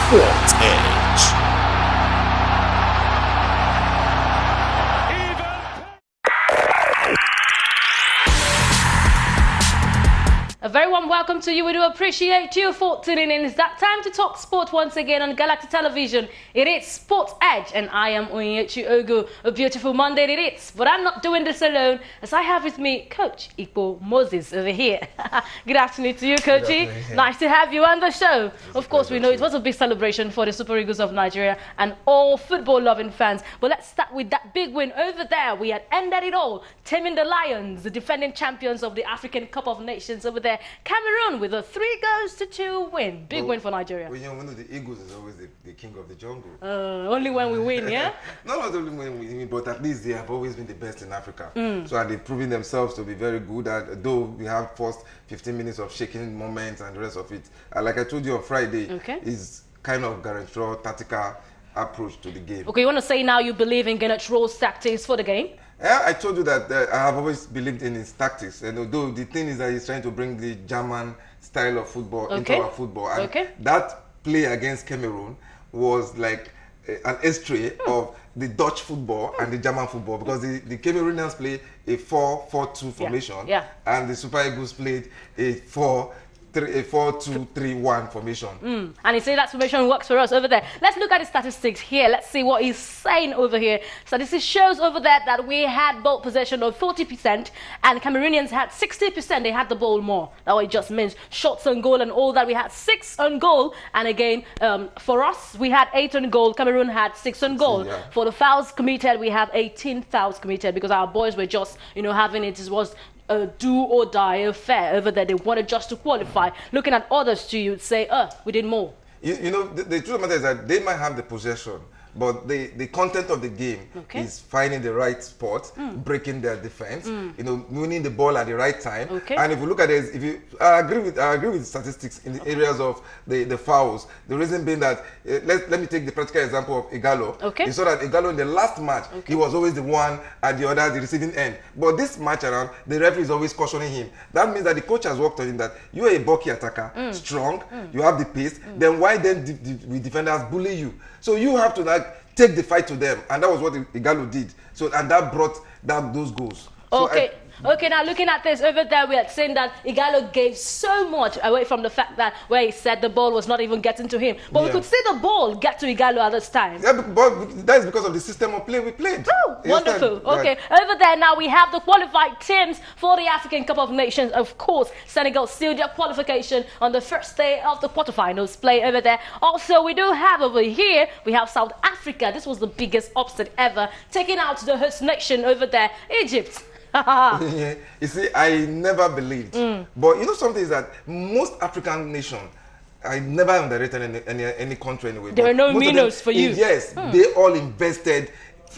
Sport Edge. A very warm welcome to you. We do appreciate you for tuning in. It's that time to talk sport once again on Galaxy Television. It is Sport Edge, and I am Onyinyechi Ogu. A beautiful Monday it is, but I'm not doing this alone, as I have with me Coach Ikpo Moses over here. Good afternoon to you, Coachy. Nice to have you on the show. Of course, we know it was a big celebration for the Super Eagles of Nigeria and all football-loving fans. But let's start with that big win over there. We had ended it all, taming the Lions, the defending champions of the African Cup of Nations over there. Cameroon with a 3-2 win. Big win for Nigeria. Well, you know, the Eagles is always the king of the jungle. Only when we win, yeah? Not only when we win, but at least they have always been the best in Africa. So they've proven themselves to be very good. Though we have first 15 minutes of shaking moments and the rest of it. Like I told you on Friday, is kind of guarantor tactical approach to the game. Okay, you want to say now you believe in Gareth Rowe's tactics for the game? Yeah, I told you that I have always believed in his tactics, and although the thing is that he's trying to bring the German style of football into our football, and that play against Cameroon was like an extra of the Dutch football and the German football, because the Cameroonians play a 4-4-2 formation, and the Super Eagles played a 4-2-3-1 formation. And he said that formation works for us over there. Let's look at the statistics here. Let's see what he's saying over here. Statistics shows over there that we had ball possession of 40% and Cameroonians had 60%. They had the ball more. That's what it just means. Shots on goal and all that. We had 6 on goal. And again, for us, we had 8 on goal. Cameroon had 6 on goal. For the fouls committed, we have 18 fouls committed because our boys were just, having it was a do-or-die affair over there. They wanted just to qualify. Looking at others too, you'd say, we did more. You know, the truth of the matter is that they might have the possession, but the content of the game is finding the right spot, breaking their defense, winning the ball at the right time. And if you look at it, I agree with statistics in the areas of the fouls. The reason being that let me take the practical example of Ighalo. You saw that Ighalo in the last match, he was always the one at the receiving end. But this match around, the referee is always cautioning him. That means that the coach has worked on him that you are a bulky attacker, strong, you have the pace. Then why then we defenders bully you? So you have to take the fight to them, and that was what Ighalo did. So and that brought those goals. Okay, now looking at this over there, we had seen that Ighalo gave so much away from the fact that where he said the ball was not even getting to him. But we could see the ball get to Ighalo at this time. Yeah, but that is because of the system of play we played. Oh, wonderful. Okay, over there now we have the qualified teams for the African Cup of Nations. Of course, Senegal sealed their qualification on the first day of the quarterfinals play over there. Also, we do have over here, we have South Africa. This was the biggest upset ever, taking out the host nation over there, Egypt. You see, I never believed. But you know something is that most African nations, I never underrated any country anyway. There were no minnows for you. Yes, they all invested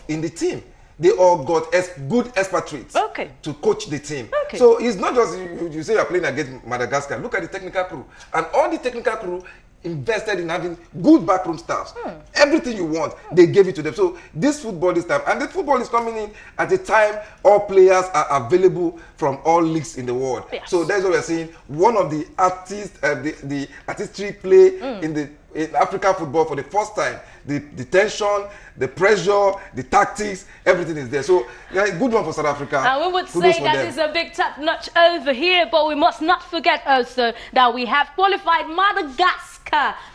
in the team. They all got good expatriates to coach the team. So it's not just you say you're playing against Madagascar. Look at the technical crew. And all the technical crew invested in having good backroom staffs. Everything you want, they gave it to them. So this football this time, and this football is coming in at a time all players are available from all leagues in the world. So that's what we're seeing. One of the artists, the artistry play in African football for the first time. The tension, the pressure, the tactics, everything is there. So good one for South Africa. And we would say that is a big top notch over here, but we must not forget also that we have qualified Madagascar.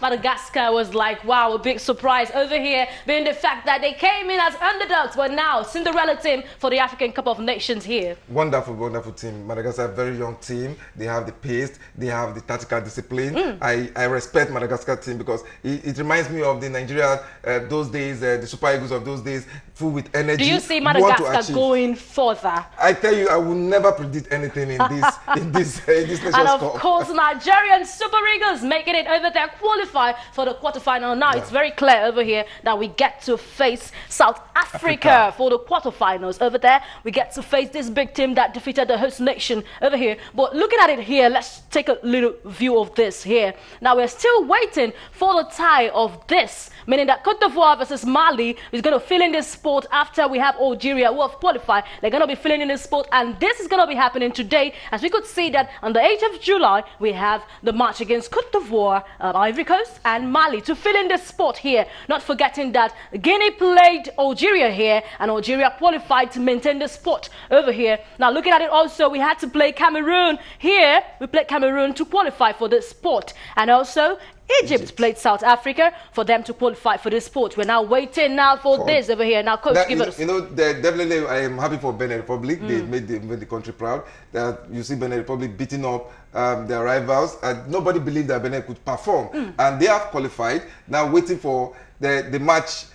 Madagascar was like, wow, a big surprise over here, being the fact that they came in as underdogs, but now Cinderella team for the African Cup of Nations here. Wonderful, wonderful team. Madagascar, very young team. They have the pace, they have the tactical discipline. I respect Madagascar team because it reminds me of the Nigeria those days, the Super Eagles of those days, full with energy. Do you see Madagascar going further? I tell you, I will never predict anything in this Nations Cup. And of course, Nigerian Super Eagles making it over there, qualify for the quarterfinal. Now it's very clear over here that we get to face South Africa for the quarterfinals. Over there, we get to face this big team that defeated the host nation over here. But looking at it here, let's take a little view of this here. Now we're still waiting for the tie of this, meaning that Cote d'Ivoire versus Mali is going to fill in this spot after we have Algeria who have qualified. They're going to be filling in this spot, and this is going to be happening today, as we could see that on the 8th of July we have the match against Cote d'Ivoire Ivory Coast and Mali to fill in the spot here. Not forgetting that Guinea played Algeria here, and Algeria qualified to maintain the spot over here. Now looking at it also, we had to play Cameroon here. We played Cameroon to qualify for this spot, and also Egypt played South Africa for them to qualify for this sport. We're now waiting now for this over here. Now, Coach, give us. You know, definitely, I am happy for Benin Republic. They made the country proud. That you see Benin Republic beating up their rivals, and nobody believed that Benin could perform, and they have qualified. Now waiting for the match.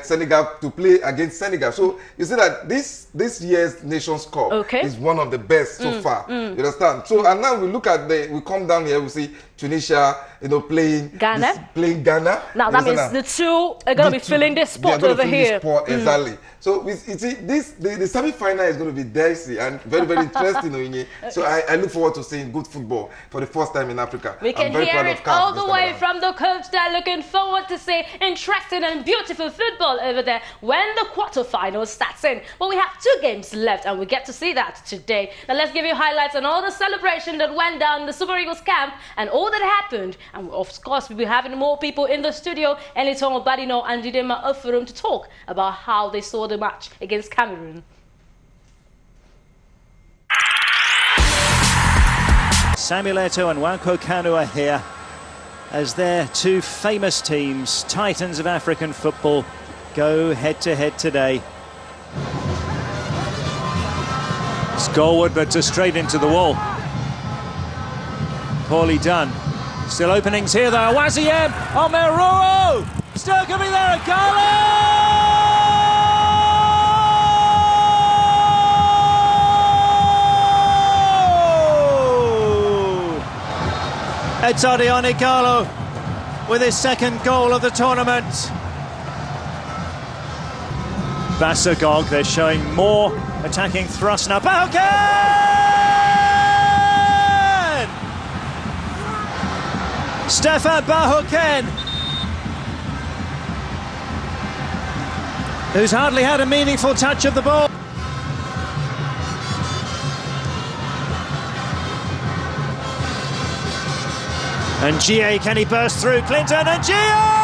Senegal to play against Senegal. So you see that this year's Nations Cup is one of the best so far. You understand? So and now we look at we come down here, we see Tunisia, you know, playing Ghana. Now that means the two are going to be filling this spot over here. Exactly. So you see, the semi-final is going to be dicey and very, very interesting. So I look forward to seeing good football for the first time in Africa. We can hear it all the way from the coach there. Looking forward to see interesting and beautiful football over there when the quarterfinals starts in. But we have 2 games left, and we get to see that today. Now let's give you highlights on all the celebration that went down in the Super Eagles camp and all that happened. And of course, we'll be having more people in the studio, Enitan, Obadina and Jidenma Ofurum, to talk about how they saw the match against Cameroon. Samuel Eto'o and Wanko Kanu are here as their 2 famous teams, titans of African football, go head-to-head today. It's goalward, but just straight into the wall. Poorly done. Still openings here though. Waziem, Omeruo, still coming there, Ighalo! It's Odion Ighalo with his 2nd goal of the tournament. Basagog, they're showing more attacking thrust now. Bahoken! Stefan Bahoken, who's hardly had a meaningful touch of the ball. And Gia, can he burst through? Clinton and Gia!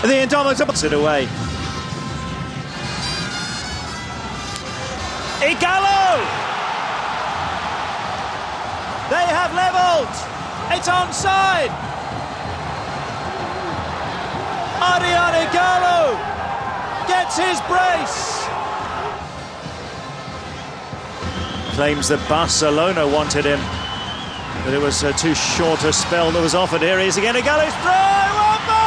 The Indomitable puts it away. Ighalo! They have levelled. It's onside. Odion Ighalo gets his brace. Claims that Barcelona wanted him, but it was too short a spell that was offered. Here he is again. Ighalo's throw. One more!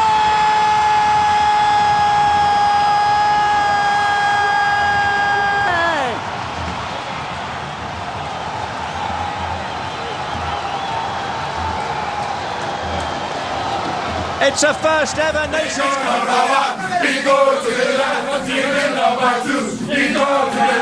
It's a first ever Nations Cup. We go to the land, number 2. We go to the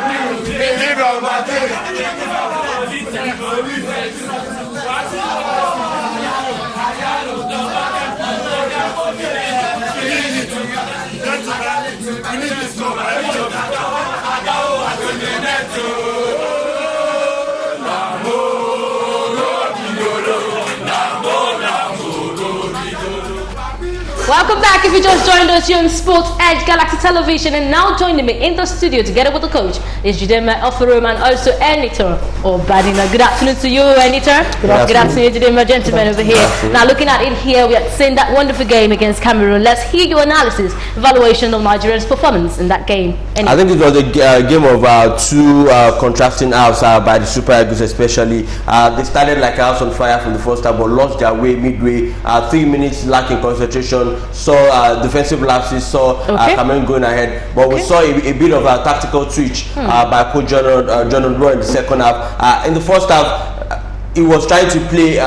Welcome back. If you just joined us, you're on Sports Edge Galaxy Television, and now joining me in the studio together with the coach is Jidenma Ofurum and also Enitan Obadina. Good afternoon to you, Enitan. Good afternoon, Jidenma, gentlemen over here. Now looking at it here, we had seen that wonderful game against Cameroon. Let's hear your analysis, evaluation of Nigeria's performance in that game. I think it was a game of 2 contrasting halves by the Super Eagles especially. They started like a house on fire from the first half, but lost their way midway. 3 minutes lacking concentration, saw defensive lapses, saw Cameroon going ahead, but we saw a bit of a tactical twitch by Coach John in the second half. In the first half, he was trying to play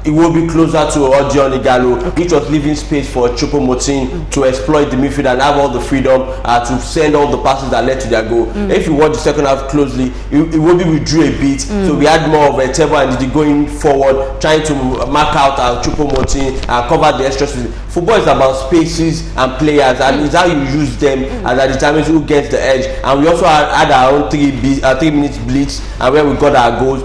Iwobi closer to Odion Ighalo, which was leaving space for Choupo-Moting to exploit the midfield and have all the freedom to send all the passes that led to their goal. If you watch the second half closely, Iwobi withdrew a bit, so we had more of a Tebo and Didi going forward, trying to mark out Choupo-Moting and cover the extra space. Football is about spaces and players, and it's how you use them that determines who gets the edge. And we also had our own 3 minutes blitz, and where we got our goals,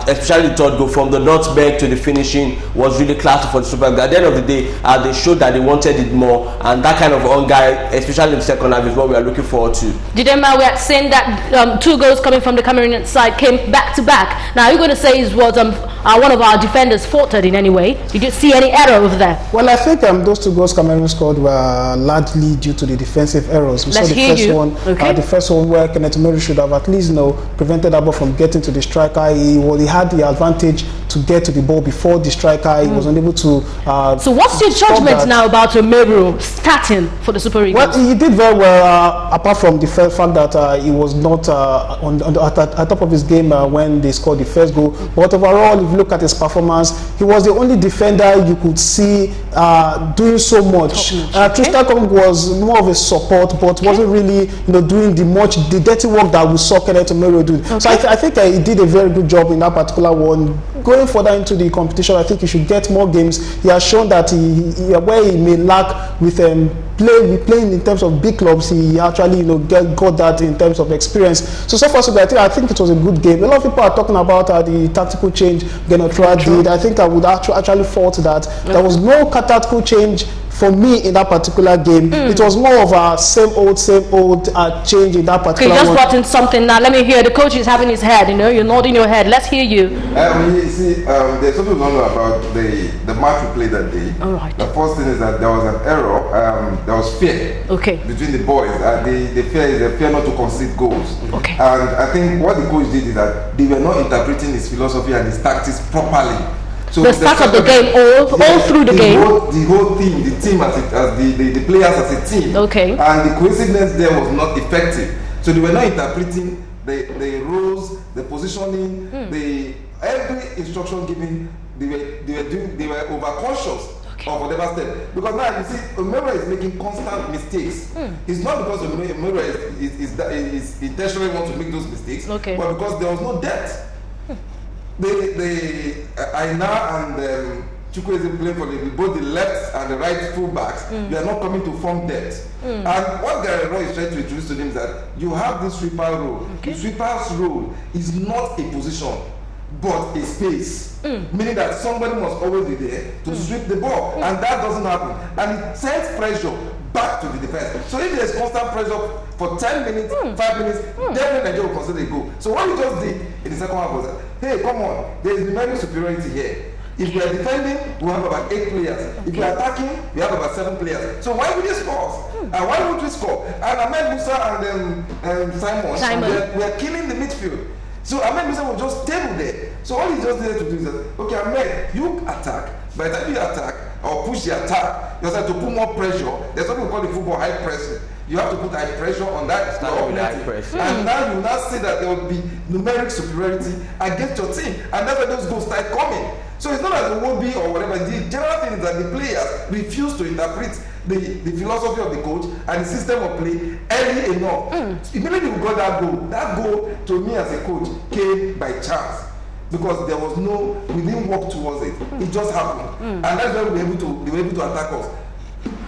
especially the third goal from the dot back to the finishing was really classy for the Super Eagles. At the end of the day, they showed that they wanted it more, and that kind of on-guy, especially in the second half, is what we are looking forward to. Jidenma, we had seen that 2 goals coming from the Cameroonian side came back to back. Now, you're going to say it was one of our defenders faltered in any way. Did you see any error over there? Well, I think those 2 goals Cameroon scored were largely due to the defensive errors. We saw the first one where Kenneth Murray should have at least prevented that ball from getting to the striker. He had the advantage to get to the ball before the striker. He was unable to. So what's your judgment now about Murray starting for the Super Eagles? Well, he did very well, apart from the fact that he was not at top of his game when they scored the first goal. But overall, if you look at his performance, he was the only defender you could see doing so much. Tristan Kong was more of a support, but wasn't really doing the dirty work that we saw Kenneth Murray do. So I think he did a very good job in that particular one. Going further into the competition, I think he should get more games. He has shown that where he may lack with playing in terms of big clubs, he actually got that in terms of experience. So far so good. I think it was a good game. A lot of people are talking about the tactical change Genotra did. I think I would actually fault that. There was no tactical change for me in that particular game. It was more of a same old change in that particular one. You just brought in something now. Let me hear. The coach is having his head, you're nodding your head. Let's hear you. You see, there's something we don't know about the match we played that day. All right. The first thing is that there was an error. There was fear between the boys. The fear is the fear not to concede goals. Okay. And I think what the coach did is that they were not interpreting his philosophy and his tactics properly. So the start of the game, all through the game. The whole team, the team as the players as a team. Okay. And the coincidence there was not effective. So they were not interpreting the rules, the positioning, every instruction given. They were overcautious of whatever step. Because now you see, Omero is making constant mistakes. It's not because Omero is intentionally want to make those mistakes, but because there was no depth. Aina and Chukwueze playing for both the left and the right fullbacks. They are not coming to form depth. And what Gary Roy is trying to introduce to them is that you have this sweeper role. The sweeper's role is not a position, but a space. Meaning that somebody must always be there to sweep the ball, and that doesn't happen. And it sends pressure back to the defense. So if there's constant pressure for 10 minutes, 5 minutes, definitely Nigeria will consider a goal. So what we just did in the second half was that, hey, come on, there is numeric superiority here. If we are defending, we have about 8 players. If we are attacking, we have about 7 players. So why would they score? And why would we score? And Ahmed Musa and Simon. We are killing the midfield. So Ahmed Musa will just table there. So all he just needed to do is that, okay, Ahmed, you attack. By the time you attack or push the attack, you have to put more pressure. There's what we call the football high pressing. You have to put high pressure on that. And now you now see that there will be numeric superiority against your team. And that's why those goals start coming. So it's not as it will be or whatever. The general thing is that the players refuse to interpret the philosophy of the coach and the system of play early enough. Immediately we got that goal to me as a coach came by chance. Because there was we didn't work towards it. It just happened. And that's why they were able to attack us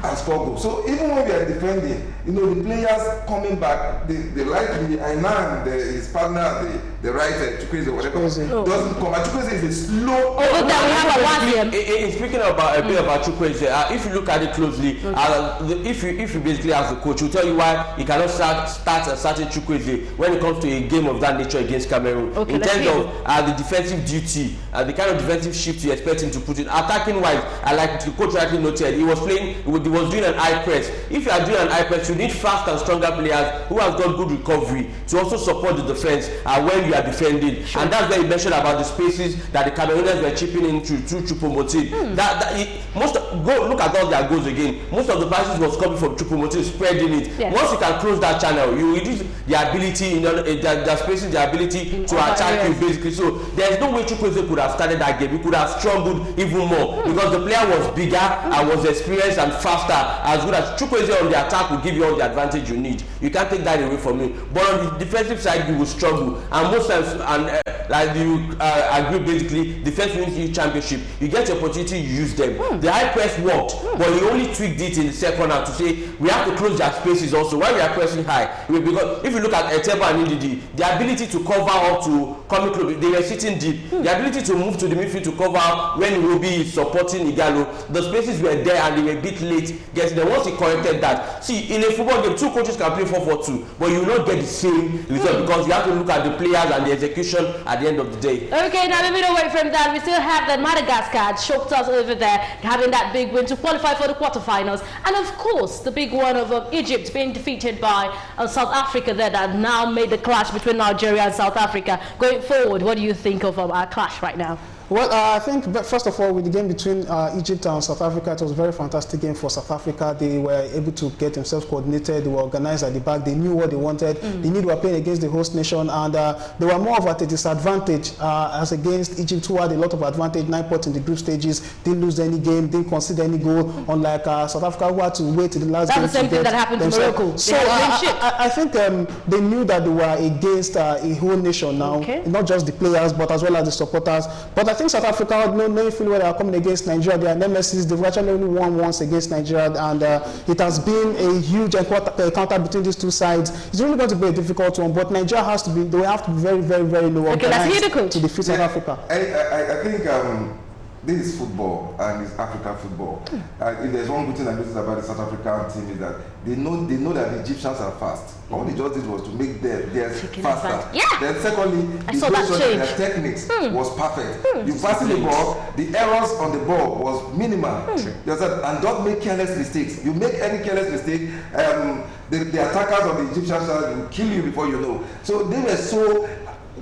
and score goals. So even when we are defending, the players coming back, they like the Aina and his partner, the right Chukwueze or whatever, doesn't come. And Chukwueze is a slow. Speaking about a bit about Chukwueze, if you look at it closely, if you basically ask the coach, he'll tell you why he cannot start a certain Chukwueze when it comes to a game of that nature against Cameroon. In terms of the defensive duty, the kind of defensive shift you expect him to put in. Attacking wise, like the coach rightly noted, he was playing with he was doing an high press. If you are doing an high press, you need fast and stronger players who have got good recovery to also support the defense when you are defending. Sure. And that's where he mentioned about the spaces that the Cameroonians were chipping in through Choupo-Moting. Go look at all their goals again. Most of the passes was coming from Choupo-Moting, spreading it. Yes. Once you can close that channel, you reduce the ability, the spaces, the ability to attack you basically. So there's no way Chukwueze could have started that game. He could have struggled even more because the player was bigger and was experienced and faster. As good as Chukwueze on the attack will give you all the advantage you need. You can't take that away from him. But on the defensive side, you will struggle. And most times, like you agree, basically, defense wins you championship. You get the opportunity, you use them. The high press worked, but he only tweaked it in the second half to say we have to close their spaces also. Why we are pressing high? Because if you look at Etebo and Ndidi, the ability to cover up to coming close, they were sitting deep. The ability to move to the midfield to cover when Iwobi is supporting Ighalo, the spaces were there and they were a bit late. Guess then once he corrected that, see, in a football game, two coaches can play 4-4-2, but you will not get the same result because you have to look at the players and the execution at the end of the day. Okay, now moving away from that, we still have that Madagascar choked us over there, having that big win to qualify for the quarterfinals, and of course the big one of Egypt being defeated by South Africa there, that now made the clash between Nigeria and South Africa. Going forward, what do you think of our clash right now? Well, I think first of all, with the game between Egypt and South Africa, it was a very fantastic game for South Africa. They were able to get themselves coordinated. They were organized at the back. They knew what they wanted. They knew they were playing against the host nation, and they were more of at a disadvantage as against Egypt, who had a lot of advantage. 9 points in the group stages, didn't lose any game, didn't concede any goal. Unlike South Africa, who had to wait to the last game. That's the same thing that happened to Morocco. So I think they knew that they were against a whole nation now, not just the players, but as well as the supporters. But I think South Africa, knowing fully well they are coming against Nigeria, they are nemesis. They've actually only won once against Nigeria, and it has been a huge encounter between these two sides. It's really going to be a difficult one, but Nigeria has to be, they have to be very, very, very low organized to defeat South Africa. I think this is football and it's African football. If there's one good thing I noticed about the South African team is that they know that the Egyptians are fast. All they just did was to make theirs faster. Yeah. Then secondly, their techniques was perfect. You pass the ball, the errors on the ball was minimal. And don't make careless mistakes. You make any careless mistake, the attackers of the Egyptian side will kill you before you know. So they were so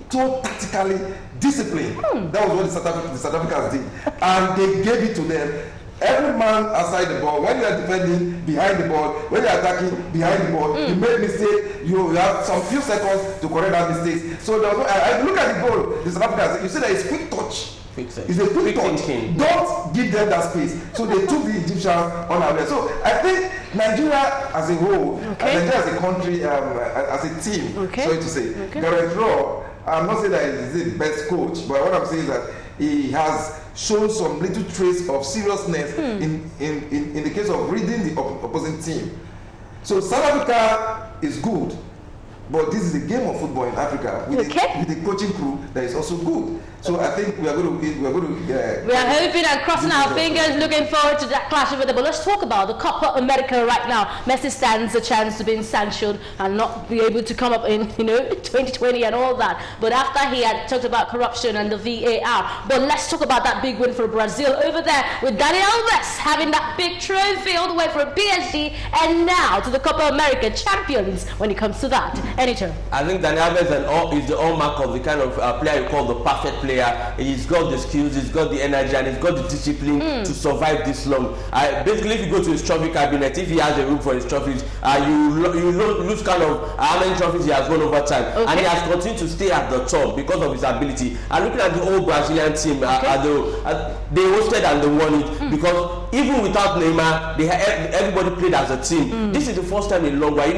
tactically disciplined. That was what the South Africans did, and they gave it to them. Every man outside the ball, when you are defending behind the ball, when you are attacking behind the ball, you make mistake, you have some few seconds to correct that mistake. So there was I look at the goal, the South Africans, you see that it's quick touch. It's a quick touch. Don't give them that space. So they took the Egyptians unaware. So I think Nigeria as a whole, Nigeria as a country, as a team, sorry to say, they're a draw. I'm not saying that he's the best coach, but what I'm saying is that he has shown some little trace of seriousness in the case of reading the opposing team. So South Africa is good, but this is a game of football in Africa with a coaching crew that is also good. So I think we are going to we are hoping and crossing our fingers, looking forward to that clash over there. But let's talk about the Copa America right now. Messi stands a chance to be sanctioned and not be able to come up in 2020 and all that. But after he had talked about corruption and the VAR, but let's talk about that big win for Brazil over there with Dani Alves having that big trophy all the way from PSG and now to the Copa America champions when it comes to that. Enitan. I think Dani Alves is the hallmark of the kind of player you call the perfect player. He's got the skills, he's got the energy, and he's got the discipline to survive this long. Basically, if you go to his trophy cabinet, if he has a room for his trophies, you lose kind of how many trophies he has won over time, and he has continued to stay at the top because of his ability. And looking at the whole Brazilian team, they hosted and they won it because even without Neymar, everybody played as a team. This is the first time in a long while.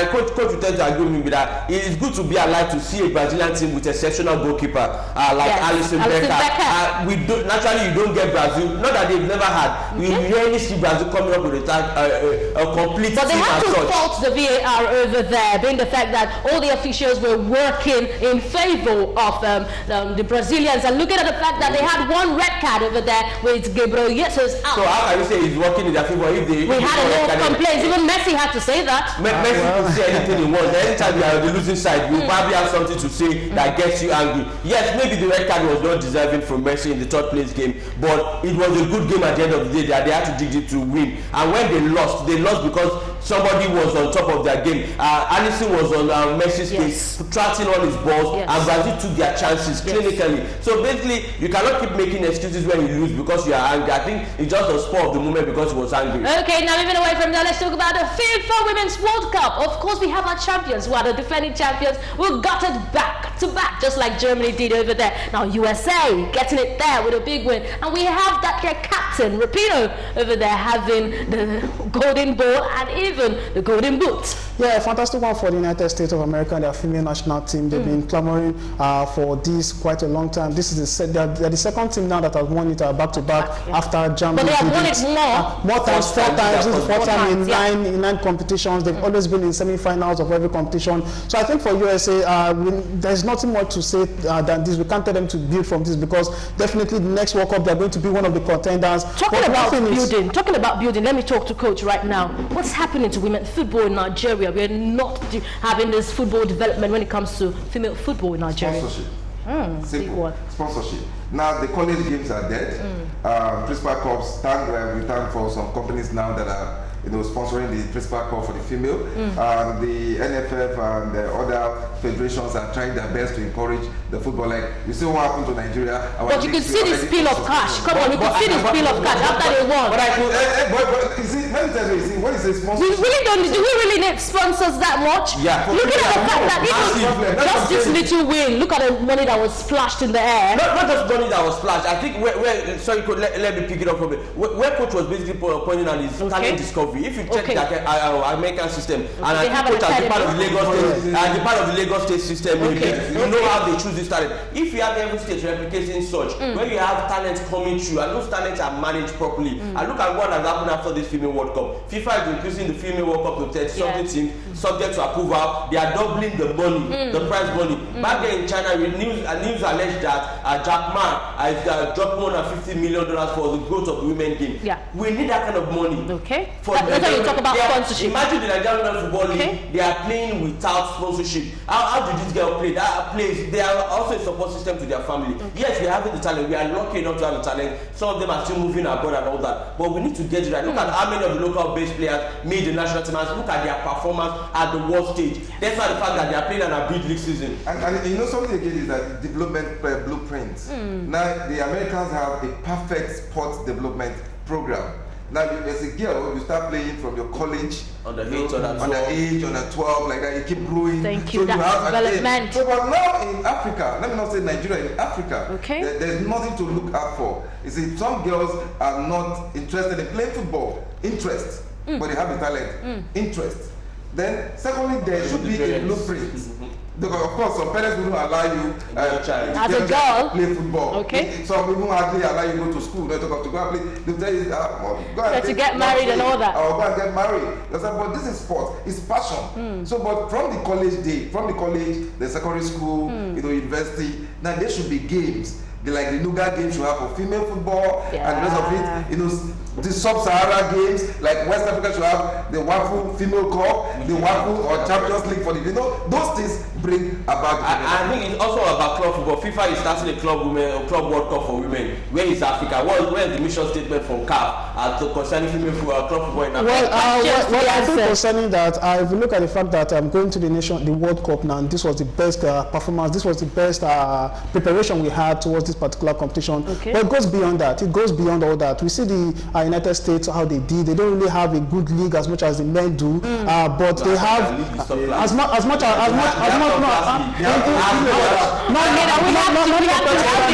Coach will tend to agree with me that it is good to be alive to see a Brazilian team with exceptional goalkeeper like Alisson Becker. Naturally, you don't get Brazil. Not that they've never had. We rarely see Brazil coming up with a complete team. But they have to fault the VAR over there, being the fact that all the officials were working in favor of the Brazilians, and looking at the fact that they had one red card over there with Gabriel Jesus out. So how can you say he's working in their favor if they... We had a lot of complaints. Even Messi had to say that. Messi could say anything he wants. Anytime you are on the losing side, you probably have something to say that gets you angry. Yes, maybe the red card was not deserving from Messi in the third place game, but it was a good game at the end of the day that they had to dig it to win. And when they lost because somebody was on top of their game. Alisson was on Messi's case, tracking all his balls, and Brazil took their chances clinically. So basically, you cannot keep making excuses when you lose because you are angry. I think it's just a spur of the moment because he was angry. Okay, now moving away from that, let's talk about the FIFA Women's World Cup. Of course, we have our champions, who are the defending champions, who got it back to back, just like Germany did over there. Now USA getting it there with a big win, and we have that their captain Rapinoe over there having the golden ball and even the golden boot. Yeah, a fantastic one for the United States of America and their female national team. They've been clamoring for this quite a long time. This is they're the second team now that has won it back to back after Germany. But they have won it more times, four times. This is the fourth time in nine competitions. They've always been in semi-finals of every competition. So I think for USA, there's nothing more to say than this. We can't tell them to build from this because definitely the next World Cup they're going to be one of the contenders. Talking about building, let me talk to Coach right now. What's happening to women football in Nigeria? We're not having this football development when it comes to female football in Nigeria. Sponsorship. Simple. Sponsorship. Now the college games are dead. Principal Corps, we thank for some companies now that are sponsoring the Principal Corps for the female. The NFF and the other federations are trying their best to encourage the football. Like you see what happened to Nigeria. But you can see the spill of cash. Come on, you can see the spill of cash after they won. But you see, let me tell you, when you say sponsors, do we really need sponsors that much? Yeah. Looking at the fact that even just this little win, look at the money that was splashed in the air. Not just money that was splashed. I think sorry, let me pick it up from it. Where Coach was basically pointing on his talent discovery. If you check the American system, and I think Coach has been part of the Lagos State system, you know how they choose this talent. If you have every state replicating such, where you have talents coming through, and those talents are managed properly, and look at what has happened after this female World Cup. FIFA is increasing the female World Cup to 30-something teams, subject to approval. They are doubling the money, the prize money. Back there in China, news alleged that Jack Ma has dropped more than $50 million for the growth of the women game. Yeah. We need that kind of money. Okay. That's how you talk about sponsorship. Imagine the Nigerian Football League, they are playing without sponsorship. How did this girl play? That plays. They are also a support system to their family. Yes, we are having the talent. We are lucky enough to have the talent. Some of them are still moving abroad and all that. But we need to get it right. Look at how many of the local based players made the national team. Look at their performance at the world stage. That's why the fact that they are playing an abridged league season. And something again is that development blueprints. Now the Americans have a perfect sports development program. Now, as a girl, you start playing from your college, under age, under 12, like that. You keep growing. Thank you. That's development. So, but now in Africa, let me not say Nigeria, in Africa, there's nothing to look out for. You see, some girls are not interested in playing football. Interest, but they have the talent. Interest. Then, secondly, there should be a blueprint. Because of course, some parents will not allow you as a girl play football. Okay. Some people hardly allow you to go to school. They talk to go and play. They tell you, go and to get married and all that. Or go and get married. But this is sport. It's passion. So, but from the college day, the secondary school, university, now there should be games. Like the Nuga games you have for female football and the rest of it. The Sub-Sahara games, like West Africa should have the Waffle Female Cup, the Waffle or Champions League for the those things bring about. I think it's also about club football. FIFA is starting a club World Cup for women. Where is Africa? Where is the mission statement from CAF concerning female football, club football in Africa? I think concerning that, if you look at the fact that I'm going to the World Cup now, and this was the best performance, this was the best preparation we had towards this particular competition. But it goes beyond that. It goes beyond all that. We see the United States, how they did. They don't really have a good league as much as the men do, but they have as much as we have to round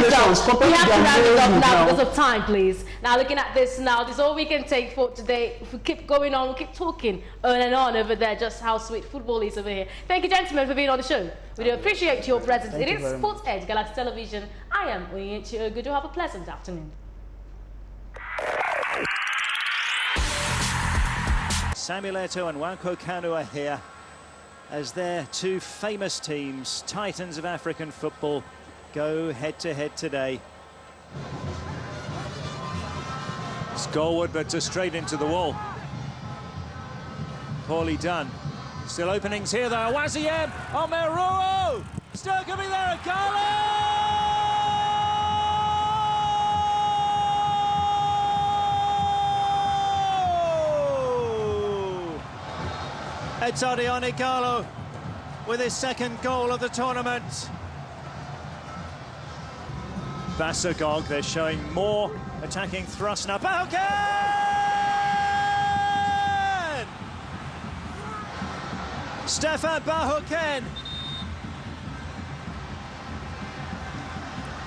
it up now because of time, please. Now looking at this now, this is all we can take for today. If we keep going on, we keep talking on and on over there, just how sweet football is over here. Thank you, gentlemen, for being on the show. We do appreciate your presence. It is Sports Edge, Galaxy Television. I am Onyinyechi Ogu. Have a pleasant afternoon. Samuel Eto'o and Nwankwo Kanu are here as their two famous teams, titans of African football, go head-to-head today. It's goalward, but just straight into the wall. Poorly done. Still openings here though. Waziem on Meruo. Still could be there. Ighalo! It's Odion Ighalo with his second goal of the tournament. Basagog, they're showing more attacking thrust now. Bahoken! Stefan Bahoken,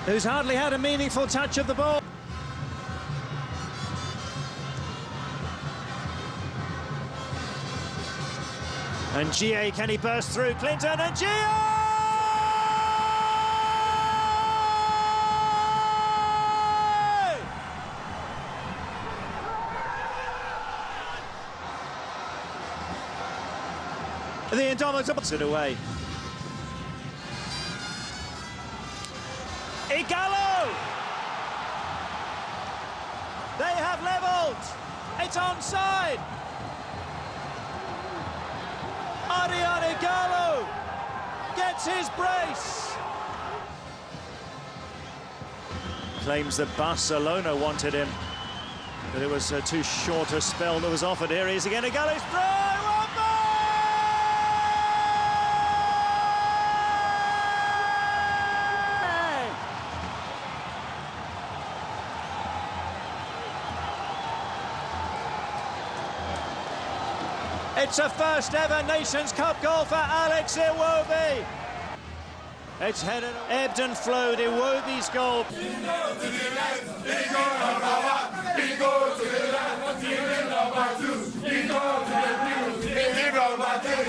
who's hardly had a meaningful touch of the ball. And Gia, can he burst through? Clinton and Gia! The Indomitable puts it away. Ighalo! They have levelled. It's onside. Odion Ighalo gets his brace. Claims that Barcelona wanted him, but it was too short a spell that was offered. Here he is again. Ighalo's throw. One more! It's a first ever Nations Cup goal for Alex Iwobi. It's headed, ebbed and flowed. Iwobi's goal. He goes to the left, he goes number one, he goes to the left, he goes number two, he goes to the middle, he number three.